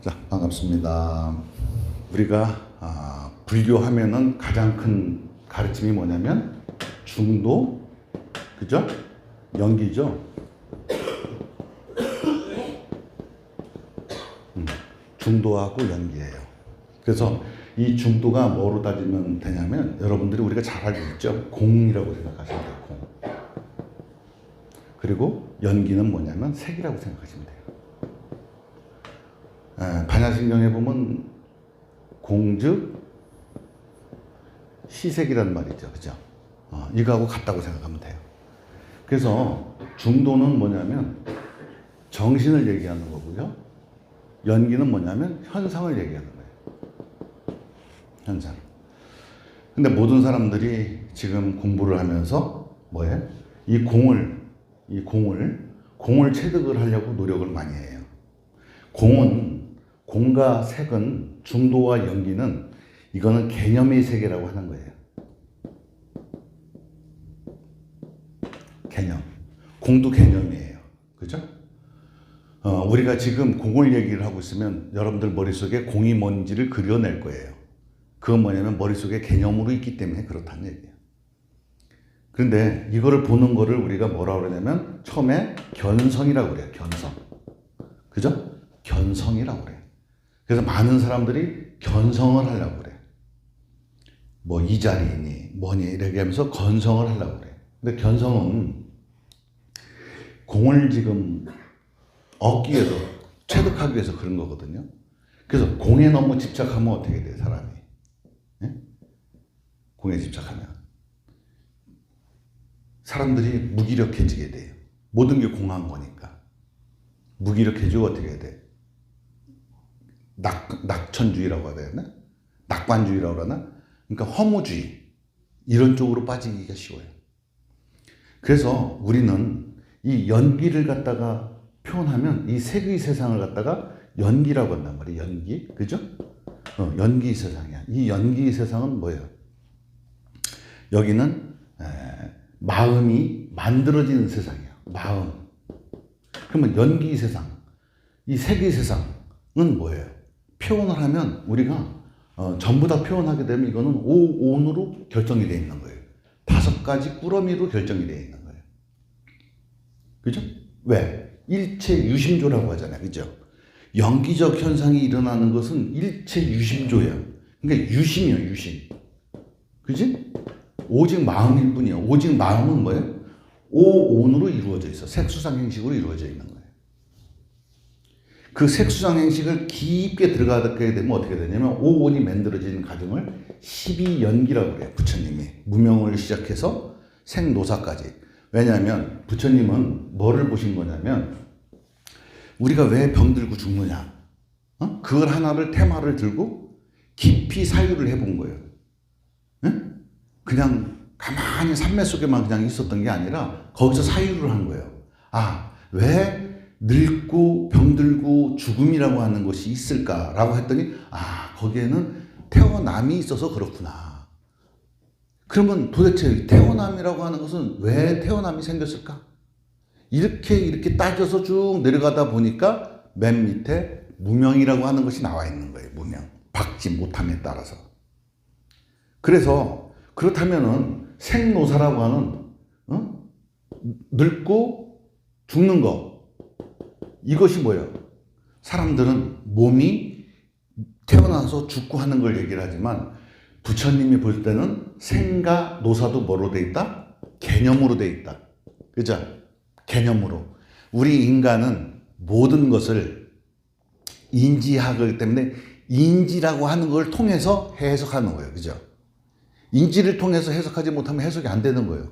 자, 반갑습니다. 우리가 불교 하면은 가장 큰 가르침이 뭐냐면 중도, 그죠? 연기죠. 중도하고 연기예요. 그래서 이 중도가 뭐로 따지면 되냐면 여러분들이 우리가 잘 알고 있죠. 공이라고 생각하시면 돼요. 공. 그리고 연기는 뭐냐면 색이라고 생각하시면 돼요. 반야신경에 보면 공즉 시색이란 말이죠. 그죠? 이거하고 같다고 생각하면 돼요. 그래서 중도는 뭐냐면 정신을 얘기하는 거고요. 연기는 뭐냐면 현상을 얘기하는 거예요. 현상. 근데 모든 사람들이 지금 공부를 하면서 뭐예요? 이 공을 체득을 하려고 노력을 많이 해요. 공과 색은, 중도와 연기는 이거는 개념의 세계라고 하는 거예요. 개념. 공도 개념이에요. 그죠? 우리가 지금 공을 얘기를 하고 있으면 여러분들 머릿속에 공이 뭔지를 그려낼 거예요. 그건 뭐냐면 머릿속에 개념으로 있기 때문에 그렇다는 얘기예요. 그런데 이거를 보는 거를 우리가 뭐라고 그러냐면 처음에 견성이라고 그래요. 견성. 그죠? 견성이라고 그래요. 그래서 많은 사람들이 견성을 하려고 그래. 뭐 이 자리니 뭐니 이렇게 하면서 견성을 하려고 그래. 근데 견성은 공을 지금 얻기 위해서, 체득하기 위해서 그런 거거든요. 그래서 공에 너무 집착하면 어떻게 돼, 사람이? 네? 공에 집착하면 사람들이 무기력해지게 돼요. 모든 게 공한 거니까. 무기력해지고 어떻게 해야 돼? 낙천주의라고 해야 되나? 낙관주의라고 그러나? 그러니까 허무주의. 이런 쪽으로 빠지기가 쉬워요. 그래서 우리는 이 연기를 갖다가 표현하면 이 색의 세상을 갖다가 연기라고 한단 말이에요. 연기. 그죠? 연기 세상이야. 이 연기 세상은 뭐예요? 여기는 마음이 만들어지는 세상이에요. 마음. 그러면 연기 세상, 이 색의 세상은 뭐예요? 표현을 하면 우리가 전부 다 표현하게 되면 이거는 오온으로 결정이 되어 있는 거예요. 5가지 꾸러미로 결정이 되어 있는 거예요. 그죠? 왜? 일체 유심조라고 하잖아요. 그죠? 연기적 현상이 일어나는 것은 일체 유심조예요. 그러니까 유심이에요. 유심. 그지? 오직 마음일 뿐이에요. 오직 마음은 뭐예요? 오온으로 이루어져 있어. 색수상 행식으로 이루어져 있는 거예요. 그 색수상 행식을 깊게 들어가게 되면 어떻게 되냐면 오온이 만들어지는 과정을 12연기라고 그래요. 부처님이. 무명을 시작해서 생노사까지. 왜냐하면 부처님은 뭐를 보신 거냐면 우리가 왜 병들고 죽느냐. 그걸 하나를 테마를 들고 깊이 사유를 해본 거예요. 그냥 가만히 산매 속에만 그냥 있었던 게 아니라 거기서 사유를 한 거예요. 왜 늙고 병들고 죽음이라고 하는 것이 있을까라고 했더니 거기에는 태어남이 있어서 그렇구나. 그러면 도대체 태어남이라고 하는 것은 왜 태어남이 생겼을까? 이렇게 따져서 쭉 내려가다 보니까 맨 밑에 무명이라고 하는 것이 나와 있는 거예요. 무명. 박지 못함에 따라서. 그래서 그렇다면은 생노사라고 하는 늙고 죽는 거, 이것이 뭐예요? 사람들은 몸이 태어나서 죽고 하는 걸 얘기를 하지만 부처님이 볼 때는 생과 노사도 뭐로 돼 있다? 개념으로 돼 있다. 그죠? 개념으로. 우리 인간은 모든 것을 인지하기 때문에 인지라고 하는 걸 통해서 해석하는 거예요. 그죠? 인지를 통해서 해석하지 못하면 해석이 안 되는 거예요.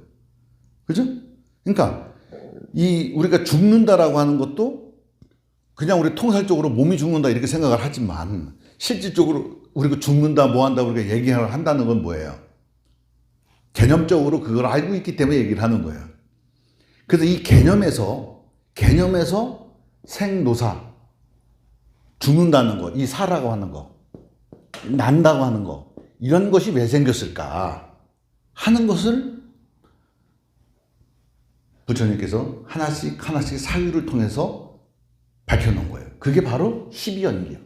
그죠? 그러니까 우리가 죽는다라고 하는 것도 그냥 우리 통살적으로 몸이 죽는다 이렇게 생각을 하지만 실질적으로 우리가 죽는다 뭐 한다 우리가 얘기를 한다는 건 뭐예요? 개념적으로 그걸 알고 있기 때문에 얘기를 하는 거예요. 그래서 이 개념에서 생노사, 죽는다는 거, 이 사라고 하는 거, 난다고 하는 거, 이런 것이 왜 생겼을까 하는 것을 부처님께서 하나씩 사유를 통해서 밝혀놓은 거예요. 그게 바로 12연기예요.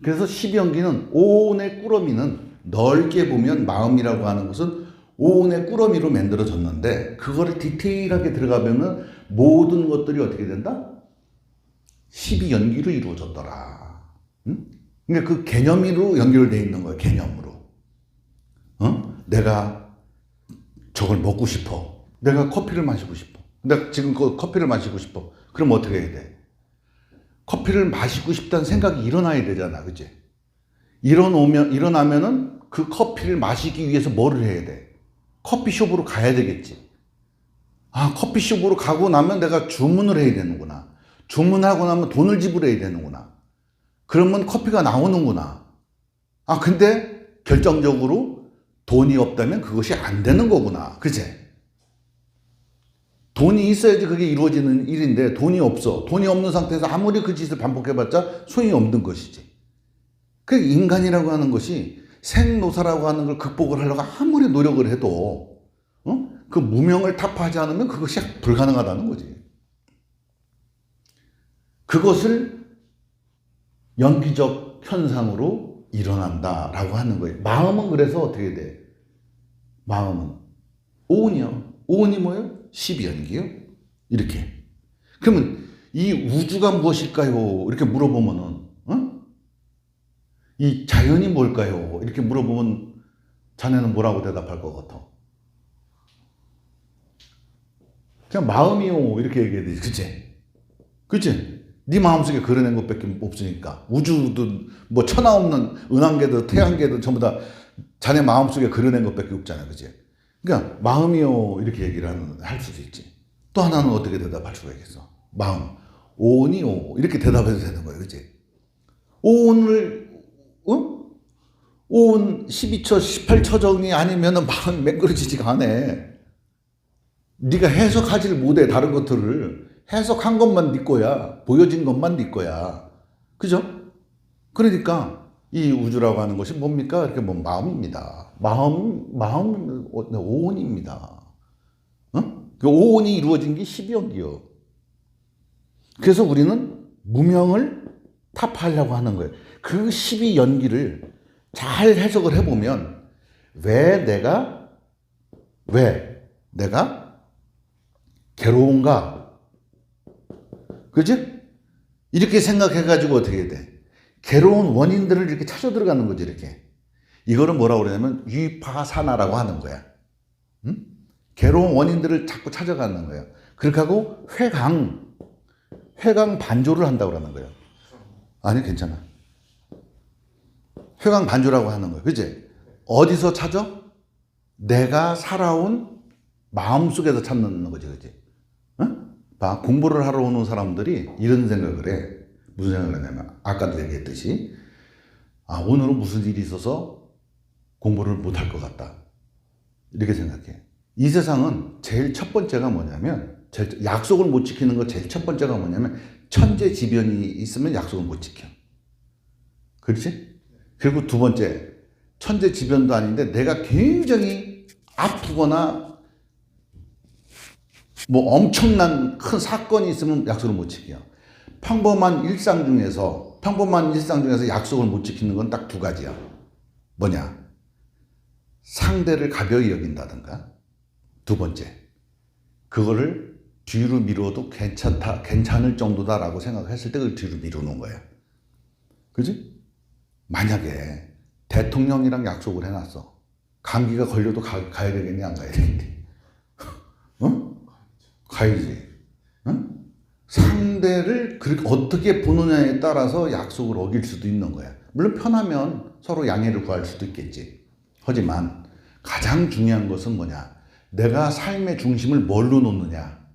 그래서 십연기는 오온의 꾸러미는 넓게 보면 마음이라고 하는 것은 오온의 꾸러미로 만들어졌는데 그거를 디테일하게 들어가면 모든 것들이 어떻게 된다? 12연기로 이루어졌더라. 응? 그러니까 그 개념으로 연결되어 있는 거예요. 개념으로. 내가 저걸 먹고 싶어. 내가 커피를 마시고 싶어. 내가 지금 그 커피를 마시고 싶어. 그럼 어떻게 해야 돼? 커피를 마시고 싶다는 생각이 일어나야 되잖아. 그치? 일어나면은 그 커피를 마시기 위해서 뭐를 해야 돼? 커피숍으로 가야 되겠지. 커피숍으로 가고 나면 내가 주문을 해야 되는구나. 주문하고 나면 돈을 지불해야 되는구나. 그러면 커피가 나오는구나. 근데 결정적으로 돈이 없다면 그것이 안 되는 거구나. 그치? 돈이 있어야지 그게 이루어지는 일인데 돈이 없어. 돈이 없는 상태에서 아무리 그 짓을 반복해봤자 소용이 없는 것이지. 그 인간이라고 하는 것이 생노사라고 하는 걸 극복을 하려고 아무리 노력을 해도 그 무명을 타파하지 않으면 그것이 불가능하다는 거지. 그것을 연기적 현상으로 일어난다라고 하는 거예요. 마음은 그래서 어떻게 돼? 마음은 오온이요. 오온이 뭐예요? 12연기요. 이렇게. 그러면 이 우주가 무엇일까요? 이렇게 물어보면은 이 자연이 뭘까요? 이렇게 물어보면 자네는 뭐라고 대답할 것 같아? 그냥 마음이요. 이렇게 얘기해야 되지. 그치? 그치? 네 마음속에 그려낸 것밖에 없으니까. 우주도 뭐 천하 없는 은하계도 태양계도 전부 다 자네 마음속에 그려낸 것밖에 없잖아. 그치? 그러니까 마음이요. 이렇게 얘기를 할 수도 있지. 또 하나는 어떻게 대답할 수가 있겠어? 마음. 오온이요. 이렇게 대답해도 되는 거예요. 그치? 오온을 오온 12처, 18처정이 아니면 마음이 매끄러지지가 않아. 네가 해석하지를 못해. 다른 것들을. 해석한 것만 네 거야. 보여진 것만 네 거야. 그죠? 그러니까 이 우주라고 하는 것이 뭡니까? 이렇게 뭐 마음입니다. 마음 오온입니다. 그 오온이 이루어진 게 12연기요. 그래서 우리는 무명을 타파하려고 하는 거예요. 그 12연기를 잘 해석을 해보면 왜 내가 괴로운가? 그지? 이렇게 생각해가지고 어떻게 해야 돼? 괴로운 원인들을 이렇게 찾아 들어가는 거지, 이렇게. 이거를 뭐라고 그러냐면 위파사나라고 하는 거야. 괴로운 원인들을 자꾸 찾아가는 거야. 그렇게 하고 회강 반조를 한다고 그러는 거예요. 아니, 괜찮아. 회강 반조라고 하는 거예요. 그지? 어디서 찾아? 내가 살아온 마음속에서 찾는 거지, 그지? 공부를 하러 오는 사람들이 이런 생각을 해. 무슨 생각을 하냐면, 아까도 얘기했듯이, 오늘은 무슨 일이 있어서 공부를 못 할 것 같다. 이렇게 생각해. 이 세상은 제일 첫 번째가 뭐냐면, 약속을 못 지키는 거 제일 첫 번째가 뭐냐면, 천재지변이 있으면 약속을 못 지켜. 그렇지? 그리고 두 번째, 천재지변도 아닌데, 내가 굉장히 아프거나, 뭐 엄청난 큰 사건이 있으면 약속을 못 지켜요. 평범한 일상 중에서 약속을 못 지키는 건 딱 두 가지야. 뭐냐? 상대를 가벼이 여긴다든가. 두 번째, 그거를 뒤로 미뤄도 괜찮을 정도다라고 생각했을 때 그걸 뒤로 미루는 거야. 그지? 만약에 대통령이랑 약속을 해놨어. 감기가 걸려도 가야 되겠니? 안 가야 되겠니? 가야지. 상대를 그렇게 어떻게 보느냐에 따라서 약속을 어길 수도 있는 거야. 물론 편하면 서로 양해를 구할 수도 있겠지. 하지만 가장 중요한 것은 뭐냐? 내가 삶의 중심을 뭘로 놓느냐?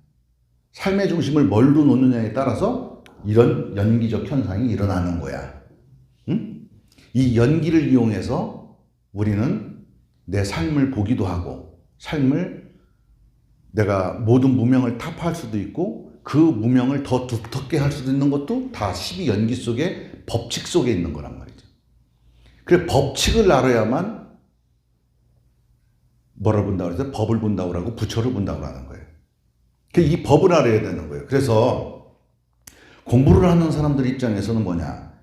삶의 중심을 뭘로 놓느냐에 따라서 이런 연기적 현상이 일어나는 거야. 이 연기를 이용해서 우리는 내 삶을 보기도 하고 내가 모든 무명을 타파할 수도 있고 그 무명을 더 두텁게 할 수도 있는 것도 다 12연기 속에 법칙 속에 있는 거란 말이죠. 그래 법칙을 알아야만 뭐를 본다고 그래서 법을 본다고 하고 부처를 본다고 하는 거예요. 이 법을 알아야 되는 거예요. 그래서 공부를 하는 사람들 입장에서는 뭐냐?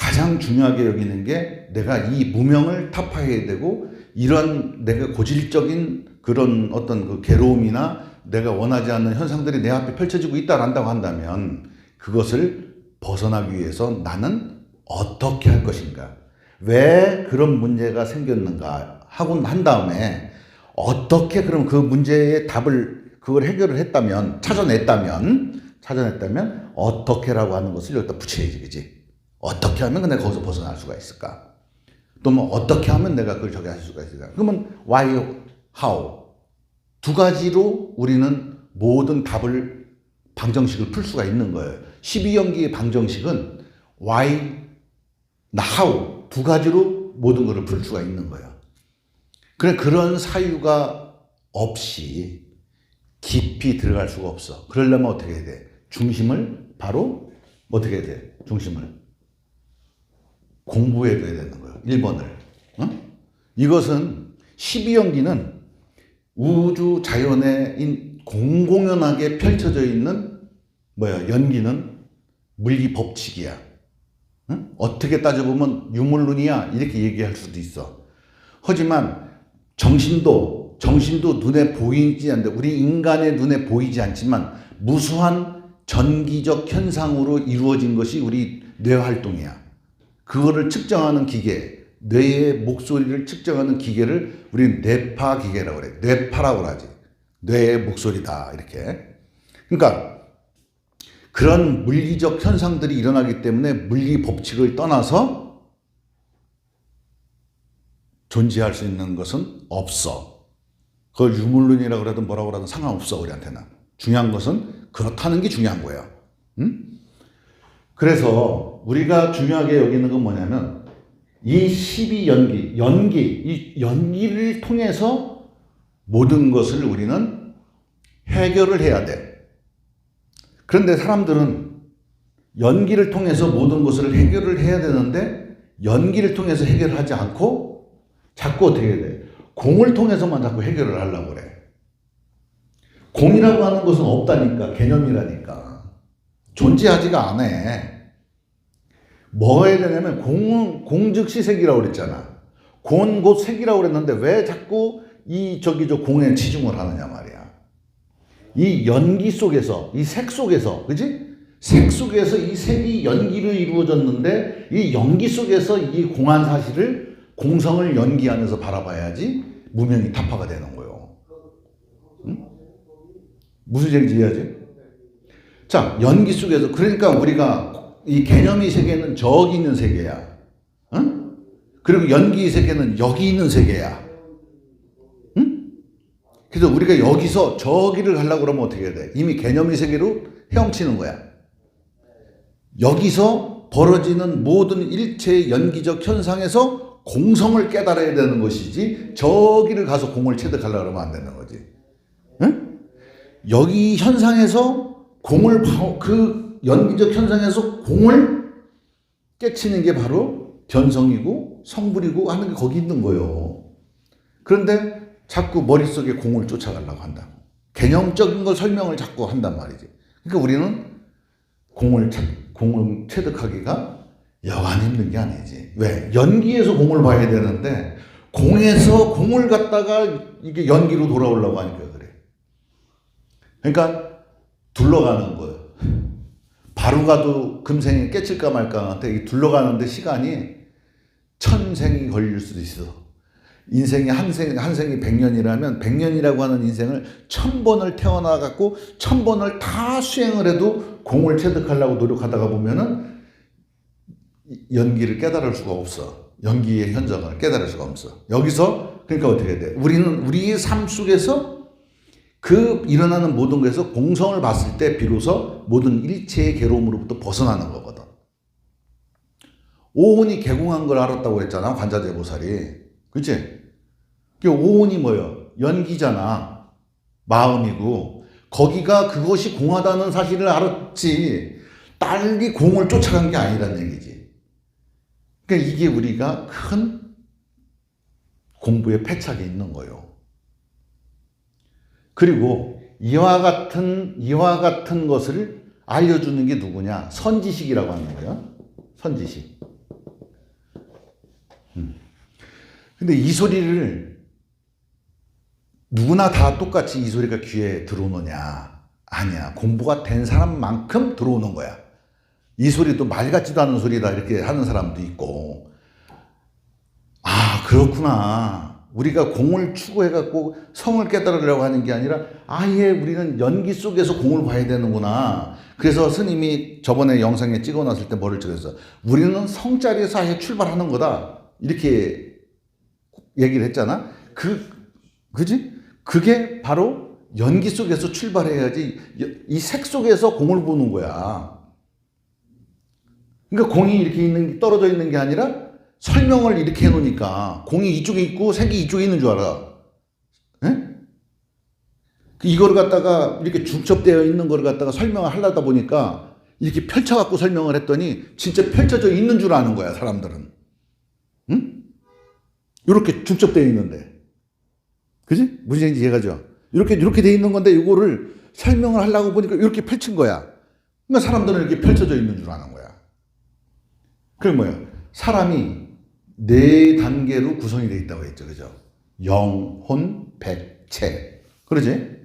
가장 중요하게 여기는 게 내가 이 무명을 타파해야 되고 이런 내가 고질적인 그런 어떤 그 괴로움이나 내가 원하지 않는 현상들이 내 앞에 펼쳐지고 있다란다고 한다면 그것을 벗어나기 위해서 나는 어떻게 할 것인가? 왜 그런 문제가 생겼는가 하고 한 다음에 어떻게 그럼 그 문제의 답을 그걸 해결을 했다면 찾아냈다면 어떻게라고 하는 것을 여기다 붙여야지, 그지? 어떻게 하면 내가 거기서 벗어날 수가 있을까? 또 뭐 어떻게 하면 내가 그걸 저기 할 수가 있을까? 그러면 why, how 두 가지로 우리는 모든 답을 방정식을 풀 수가 있는 거예요. 12연기의 방정식은 why, how 두 가지로 모든 것을 풀 수가 있는 거예요. 그런 사유가 없이 깊이 들어갈 수가 없어. 그러려면 어떻게 해야 돼? 중심을 바로 어떻게 해야 돼? 중심을 공부해줘야 되는 거예요. 1번을. 이것은 12연기는 우주 자연에 공공연하게 펼쳐져 있는 연기는 물리 법칙이야. 어떻게 따져보면 유물론이야 이렇게 얘기할 수도 있어. 하지만 정신도 눈에 보이지 않는데 우리 인간의 눈에 보이지 않지만 무수한 전기적 현상으로 이루어진 것이 우리 뇌 활동이야. 그거를 측정하는 기계, 뇌의 목소리를 측정하는 기계를 우리는 뇌파 기계라고 그래. 뇌파라고 하지. 뇌의 목소리다 이렇게. 그러니까 그런 물리적 현상들이 일어나기 때문에 물리 법칙을 떠나서 존재할 수 있는 것은 없어. 그걸 유물론이라고 하든 뭐라고 하든 상관없어 우리한테는. 중요한 것은 그렇다는 게 중요한 거예요. 그래서 우리가 중요하게 여기는 건 뭐냐면 이 12연기, 이 연기를 통해서 모든 것을 우리는 해결을 해야 돼. 그런데 사람들은 연기를 통해서 모든 것을 해결을 해야 되는데 연기를 통해서 해결하지 않고 자꾸 어떻게 해야 돼? 공을 통해서만 자꾸 해결을 하려고 그래. 공이라고 하는 것은 없다니까. 개념이라니까. 존재하지가 않아. 뭐 해야 되냐면 공즉시 색이라고 그랬잖아. 공 곧 색이라고 그랬는데 왜 자꾸 저 공에 치중을 하느냐 말이야. 이 연기 속에서, 이 색 속에서, 그지? 색 속에서 이 색이 연기로 이루어졌는데 이 연기 속에서 이 공한 사실을 공성을 연기하면서 바라봐야지 무명이 타파가 되는 거예요. 응? 무슨 얘기인지 이해하지? 자, 연기 속에서 그러니까 우리가 이 개념의 세계는 저기 있는 세계야. 응? 그리고 연기의 세계는 여기 있는 세계야. 응? 그래서 우리가 여기서 저기를 가려고 그러면 어떻게 해야 돼? 이미 개념의 세계로 헤엄치는 거야. 여기서 벌어지는 모든 일체의 연기적 현상에서 공성을 깨달아야 되는 것이지 저기를 가서 공을 체득하려고 그러면 안 되는 거지. 응? 여기 현상에서 그 연기적 현상에서 공을 깨치는 게 바로 변성이고 성불이고 하는 게 거기 있는 거예요. 그런데 자꾸 머릿속에 공을 쫓아가려고 한다고. 개념적인 걸 설명을 자꾸 한단 말이지. 그러니까 우리는 공을 체득하기가 여간 힘든 게 아니지. 왜? 연기에서 공을 봐야 되는데 공에서 공을 갖다가 이게 연기로 돌아오려고 하니까 그래. 그러니까 둘러가는 거예요. 바로 가도 금생에 깨칠까 말까 하는데 둘러가는데 시간이 1000생이 걸릴 수도 있어. 인생이 한 생이 100년이라면 100년이라고 하는 인생을 1000번을 태어나갖고 1000번을 다 수행을 해도 공을 체득하려고 노력하다가 보면은 연기를 깨달을 수가 없어. 연기의 현장을 깨달을 수가 없어. 여기서 그러니까 어떻게 돼? 우리는 우리의 삶 속에서 그 일어나는 모든 것에서 공성을 봤을 때 비로소 모든 일체의 괴로움으로부터 벗어나는 거거든. 오온이 개공한 걸 알았다고 그랬잖아. 관자재보살이. 그치? 오온이 뭐예요? 연기잖아. 마음이고. 거기가 그것이 공하다는 사실을 알았지. 딸이 공을 쫓아간 게 아니란 얘기지. 그러니까 이게 우리가 큰 공부의 패착이 있는 거예요. 그리고 이와 같은 것을 알려주는 게 누구냐? 선지식이라고 하는 거예요. 선지식. 근데 이 소리를 누구나 다 똑같이 이 소리가 귀에 들어오느냐? 아니야. 공부가 된 사람만큼 들어오는 거야. 이 소리도 말 같지도 않은 소리다 이렇게 하는 사람도 있고, 아 그렇구나. 우리가 공을 추구해갖고 성을 깨달으려고 하는 게 아니라 아예 우리는 연기 속에서 공을 봐야 되는구나. 그래서 스님이 저번에 영상에 찍어놨을 때 뭐를 찍었어? 우리는 성자리에서 아예 출발하는 거다. 이렇게 얘기를 했잖아. 그지? 그게 바로 연기 속에서 출발해야지 이 색 속에서 공을 보는 거야. 그러니까 공이 이렇게 떨어져 있는 게 아니라 설명을 이렇게 해놓으니까 공이 이쪽에 있고 색이 이쪽에 있는 줄 알아. 에? 이거를 갖다가 이렇게 중첩되어 있는 거를 갖다가 설명을 하려다 보니까 이렇게 펼쳐갖고 설명을 했더니 진짜 펼쳐져 있는 줄 아는 거야, 사람들은. 응? 이렇게 중첩되어 있는데. 그지? 무슨 얘기인지 이해가죠? 이렇게 돼 있는 건데 이거를 설명을 하려고 보니까 이렇게 펼친 거야. 그러니까 사람들은 이렇게 펼쳐져 있는 줄 아는 거야. 그게 뭐야? 사람이 4단계로 구성이 되어 있다고 했죠. 그죠? 영혼, 백체. 그러지?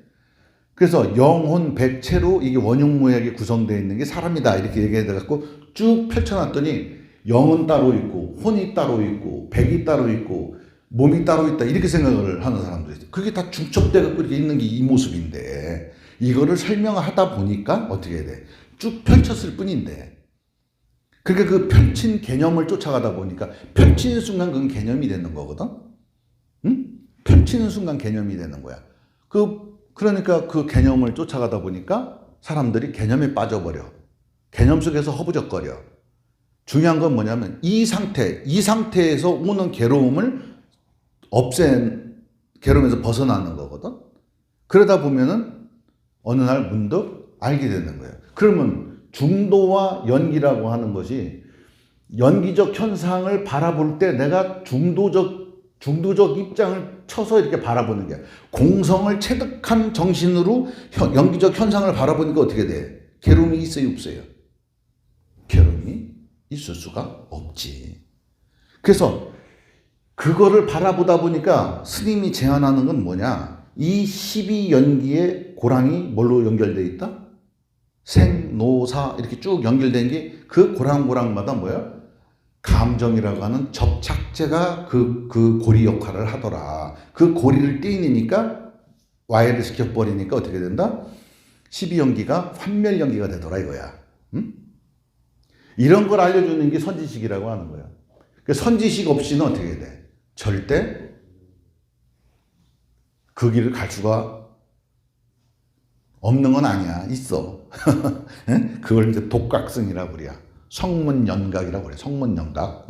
그래서 영혼, 백체로 이게 원흉무액이 구성되어 있는 게 사람이다. 이렇게 얘기해갖고 쭉 펼쳐놨더니 영은 따로 있고, 혼이 따로 있고, 백이 따로 있고, 몸이 따로 있다. 이렇게 생각을 하는 사람들이 있어요. 그게 다 중첩돼갖고 이렇게 있는 게 이 모습인데, 이거를 설명하다 보니까 어떻게 해야 돼? 쭉 펼쳤을 뿐인데, 그러니까 그 펼친 개념을 쫓아가다 보니까 펼치는 순간 그건 개념이 되는 거거든. 응? 펼치는 순간 개념이 되는 거야. 그러니까 그 개념을 쫓아가다 보니까 사람들이 개념에 빠져버려. 개념 속에서 허부적거려. 중요한 건 뭐냐면 이 상태에서 오는 괴로움을 괴로움에서 벗어나는 거거든. 그러다 보면은 어느 날 문득 알게 되는 거예요. 그러면 중도와 연기라고 하는 것이 연기적 현상을 바라볼 때 내가 중도적 입장을 쳐서 이렇게 바라보는 게 공성을 체득한 정신으로 연기적 현상을 바라보니까 어떻게 돼? 괴로움이 있어요, 없어요? 괴로움이 있을 수가 없지. 그래서 그거를 바라보다 보니까 스님이 제안하는 건 뭐냐? 이 12연기의 고랑이 뭘로 연결되어 있다? 생, 노, 사 이렇게 쭉 연결된 게 그 고랑고랑마다 뭐야? 감정이라고 하는 접착제가 그 고리 역할을 하더라. 그 고리를 떼이니까 와해를 시켜버리니까 어떻게 된다? 12연기가 환멸연기가 되더라 이거야. 응? 이런 걸 알려주는 게 선지식이라고 하는 거야. 선지식 없이는 어떻게 돼? 절대 그 길을 갈 수가 없는 건 아니야. 있어. 그걸 이제 독각성이라고 그래요. 성문연각이라고 그래. 성문연각.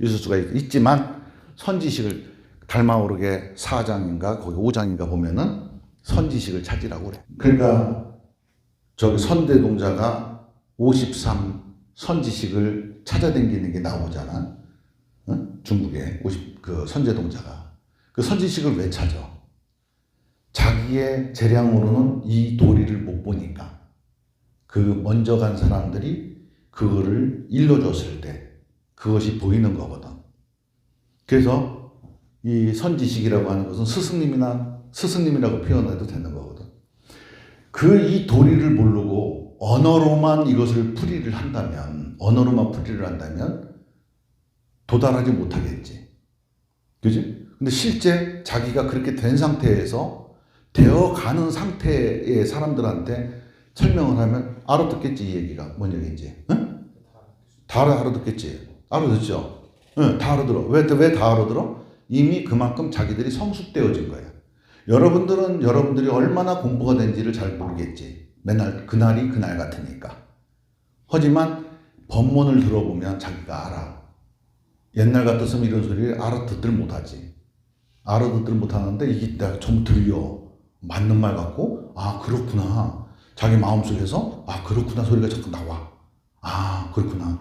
있을 수가 있지만 선지식을 달마오르게 4장인가 거기 5장인가 보면은 선지식을 찾으라고 그래. 그러니까 저기 선대동자가 53 선지식을 찾아다니는 게 나오잖아. 중국에 그 선제동자가. 그 선지식을 왜 찾아? 자기의 재량으로는 이 도리를 못 보니까 그 먼저 간 사람들이 그거를 일러줬을 때 그것이 보이는 거거든. 그래서 이 선지식이라고 하는 것은 스승님이라고 표현해도 되는 거거든. 이 도리를 모르고 언어로만 이것을 풀이를 한다면 도달하지 못하겠지. 그지? 근데 실제 자기가 그렇게 된 상태에서 되어가는 상태의 사람들한테 설명을 하면 알아듣겠지. 이 얘기가 뭔 얘기인지. 응? 다 알아듣겠지. 알아듣죠? 응, 다 알아들어. 왜 다 알아들어? 이미 그만큼 자기들이 성숙되어진 거야. 여러분들이 얼마나 공부가 된지를 잘 모르겠지. 맨날 그날이 그날 같으니까. 하지만 법문을 들어보면 자기가 알아. 옛날 같았으면 이런 소리를 알아듣들 못하지. 알아듣들 못하는데 이게 내가 좀 들려. 맞는 말 같고, 아, 그렇구나. 자기 마음속에서, 아, 그렇구나. 소리가 자꾸 나와. 아, 그렇구나.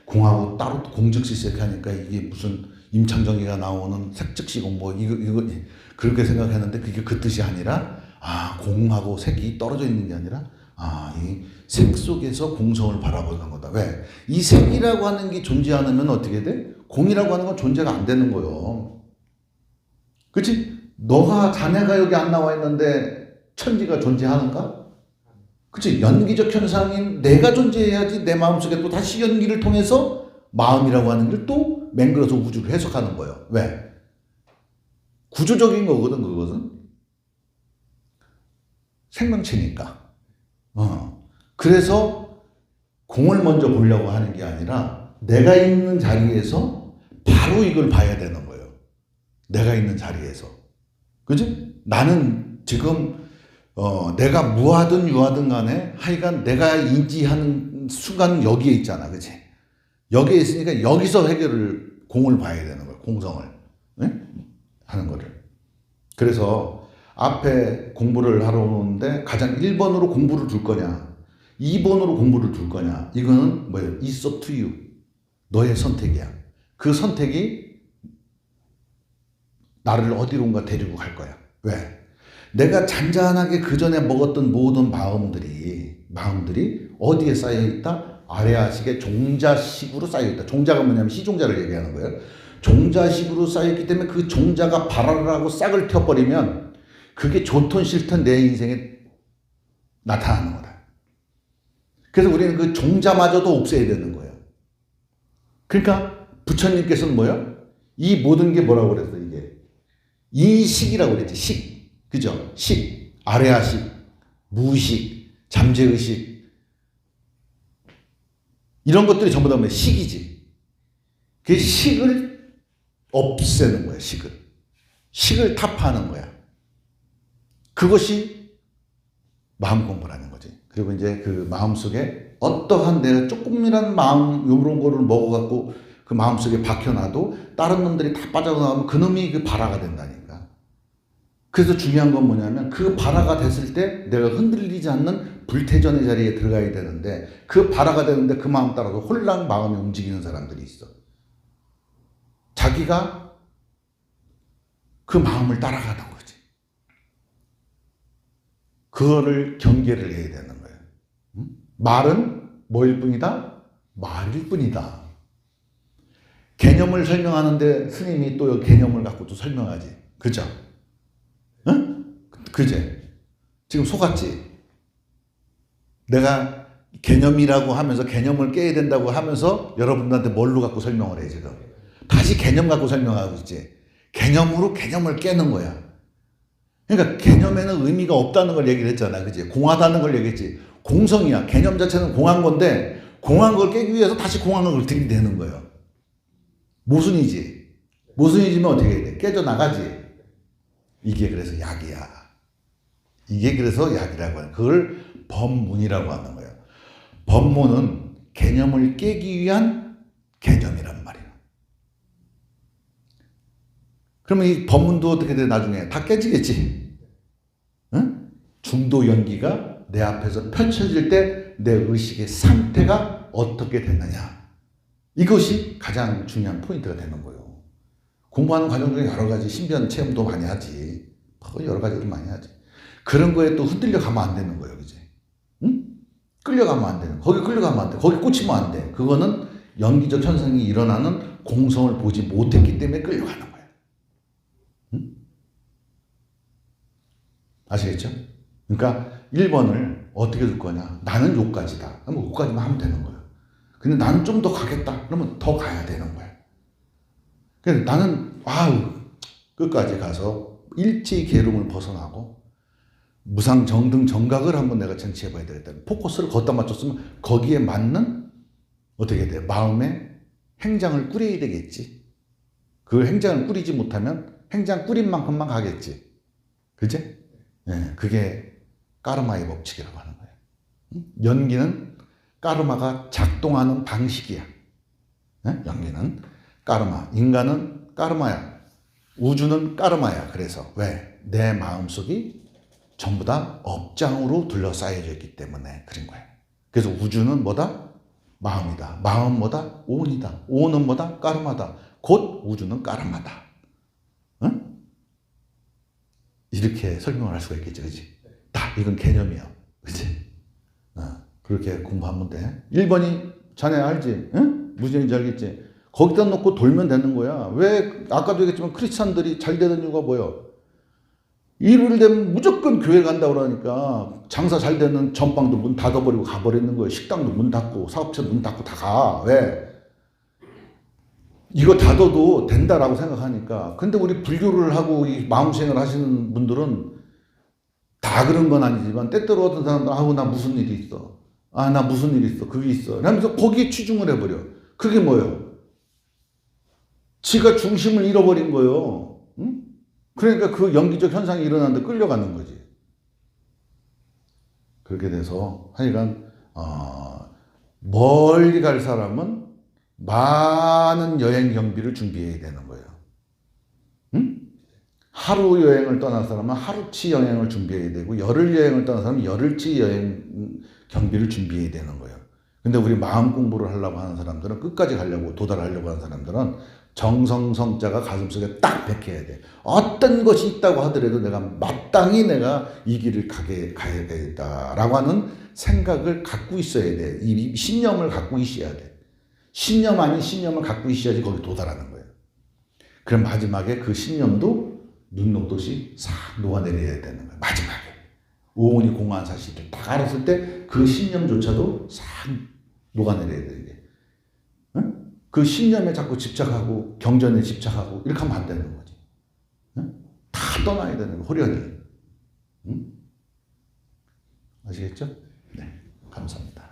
공하고 따로 공즉시 이렇게 하니까 이게 무슨 임창정이가 나오는 색즉시고 뭐, 이거, 그렇게 생각했는데 그게 그 뜻이 아니라, 아, 공하고 색이 떨어져 있는 게 아니라, 아, 이 색 속에서 공성을 바라보는 거다. 왜? 이 색이라고 하는 게 존재하면 어떻게 돼? 공이라고 하는 건 존재가 안 되는 거예요. 그치? 자네가 여기 안 나와 있는데 천지가 존재하는가? 그치? 연기적 현상인 내가 존재해야지 내 마음속에 또 다시 연기를 통해서 마음이라고 하는 걸 또 맹글어서 우주를 해석하는 거예요. 왜? 구조적인 거거든, 그것은. 생명체니까. 그래서 공을 먼저 보려고 하는 게 아니라 내가 있는 자리에서 바로 이걸 봐야 되는 거예요. 내가 있는 자리에서. 그지? 나는 지금 내가 무하든 유하든 간에 하여간 내가 인지하는 순간 여기에 있잖아. 그치? 여기에 있으니까 여기서 공을 봐야 되는 거예요. 공성을. 네? 하는 거를. 그래서 앞에 공부를 하러 오는데 가장 1번으로 공부를 둘 거냐 2번으로 공부를 둘 거냐 이거는 뭐예요? It's up to you. 너의 선택이야. 그 선택이 나를 어디론가 데리고 갈 거야. 왜? 내가 잔잔하게 그 전에 먹었던 모든 마음들이 어디에 쌓여있다? 아래아식의 종자식으로 쌓여있다. 종자가 뭐냐면 시종자를 얘기하는 거예요. 종자식으로 쌓여있기 때문에 그 종자가 발화를 싹을 튀어버리면 그게 좋든 싫든 내 인생에 나타나는 거다. 그래서 우리는 그 종자마저도 없애야 되는 거예요. 그러니까 부처님께서는 뭐예요? 이 모든 게 뭐라고 그랬어, 이게? 이식이라고 그랬지, 식. 그죠? 식, 아래아식, 무의식, 잠재의식. 이런 것들이 전부 다 뭐야? 식이지. 그 식을 없애는 거야, 식을. 식을 타파하는 거야. 그것이 마음 공부라는 거지. 그리고 이제 그 마음 속에 어떠한 내가 조금이라는 마음, 요런 거를 먹어갖고 그 마음 속에 박혀놔도 다른 놈들이 다 빠져나가면 그 놈이 그 발화가 된다니까. 그래서 중요한 건 뭐냐면 그 발화가 됐을 때 내가 흔들리지 않는 불태전의 자리에 들어가야 되는데 그 발화가 되는데 그 마음 따라서 홀랑 마음이 움직이는 사람들이 있어. 자기가 그 마음을 따라가는 거지. 그거를 경계를 해야 되는 거예요. 말은 뭐일 뿐이다? 말일 뿐이다. 개념을 설명하는데 스님이 또 개념을 갖고 또 설명하지. 그죠? 응? 그제? 지금 속았지? 내가 개념이라고 하면서 개념을 깨야 된다고 하면서 여러분들한테 뭘로 갖고 설명을 해 지금? 다시 개념 갖고 설명하고 있지. 개념으로 개념을 깨는 거야. 그러니까 개념에는 의미가 없다는 걸 얘기를 했잖아. 그지? 공하다는 걸 얘기했지. 공성이야. 개념 자체는 공한 건데 공한 걸 깨기 위해서 다시 공한 걸 들이대는 거예요. 모순이지. 모순이지면 어떻게 해야 돼? 깨져나가지. 이게 그래서 약이야. 이게 그래서 약이라고 하는 그걸 법문이라고 하는 거예요. 법문은 개념을 깨기 위한 개념이란 말이에요. 그러면 이 법문도 어떻게 돼? 나중에 다 깨지겠지. 응? 중도 연기가 내 앞에서 펼쳐질 때 내 의식의 상태가 어떻게 됐느냐. 이것이 가장 중요한 포인트가 되는 거예요. 공부하는 과정 중에 여러 가지 신비한 체험도 많이 하지. 여러 가지를 많이 하지. 그런 거에 또 흔들려 가면 안 되는 거예요. 그지? 응? 끌려가면 안 되는. 거기 끌려가면 안 돼. 거기 꽂히면 안 돼. 그거는 연기적 현상이 일어나는 공성을 보지 못했기 때문에 끌려가는 거예요. 응? 아시겠죠? 그러니까 1번을 어떻게 둘 거냐. 나는 요까지다. 그러면 요까지만 하면 되는 거예요. 근데 나는 좀 더 가겠다. 그러면 더 가야 되는 거예요. 그래서 나는 끝까지 가서 일체의 계름을 벗어나고 무상정등 정각을 한번 내가 쟁취해 봐야 되겠다. 포커스를 거기다 맞췄으면 거기에 맞는 어떻게 돼? 마음의 행장을 꾸려야 되겠지. 그 행장을 꾸리지 못하면 행장 꾸린 만큼만 가겠지. 그치? 네, 그게 까르마의 법칙이라고 하는 거예요. 연기는 까르마가 작동하는 방식이야. 네? 연기는 까르마. 인간은 까르마야. 우주는 까르마야. 그래서 왜? 내 마음속이 전부 다 업장으로 둘러싸여져 있기 때문에 그런 거예요. 그래서 우주는 뭐다? 마음이다. 마음 뭐다? 오온이다. 오온은 뭐다? 까르마다. 곧 우주는 까르마다. 응? 이렇게 설명을 할 수가 있겠지. 그치? 이건 개념이야. 그치? 그렇게 공부하면 돼. 1번이 자네 알지? 응? 무슨 얘기인지 알겠지? 거기다 놓고 돌면 되는 거야. 왜 아까도 얘기했지만 크리스찬들이 잘 되는 이유가 뭐예요? 일요일 되면 무조건 교회 간다고 그러니까 장사 잘 되는 전방도 문 닫아버리고 가버리는 거예요. 식당도 문 닫고 사업체 문 닫고 다 가. 왜? 이거 닫아도 된다라고 생각하니까. 근데 우리 불교를 하고 이 마음수행을 하시는 분들은 다 그런 건 아니지만 때때로 어떤 사람들 아우 나 무슨 일이 있어. 아 나 무슨 일이 있어. 그게 있어. 그러면서 거기에 치중을 해버려. 그게 뭐예요? 지가 중심을 잃어버린 거예요. 응? 그러니까 그 연기적 현상이 일어나는데 끌려가는 거지. 그렇게 돼서 하여간 멀리 갈 사람은 많은 여행 경비를 준비해야 되는 거예요. 응? 하루 여행을 떠난 사람은 하루치 여행을 준비해야 되고 열흘 여행을 떠난 사람은 열흘치 여행 경비를 준비해야 되는 거예요. 근데 우리 마음 공부를 하려고 하는 사람들은 끝까지 가려고 도달하려고 하는 사람들은 정성성자가 가슴속에 딱 박혀야 돼. 어떤 것이 있다고 하더라도 내가 마땅히 내가 이 길을 가야 되겠다라고 하는 생각을 갖고 있어야 돼. 이 신념을 갖고 있어야 돼. 신념 아닌 신념을 갖고 있어야지 거기 도달하는 거예요. 그럼 마지막에 그 신념도 눈 녹듯이 싹 녹아내려야 되는 거예요. 마지막에. 오온이 공허한 사실을 다 알았을 때 그 신념조차도 싹 녹아내려야 되는 게. 응? 그 신념에 자꾸 집착하고 경전에 집착하고 이렇게 하면 안 되는 거지. 응? 다 떠나야 되는 거예요. 호련히. 응? 아시겠죠? 네. 감사합니다.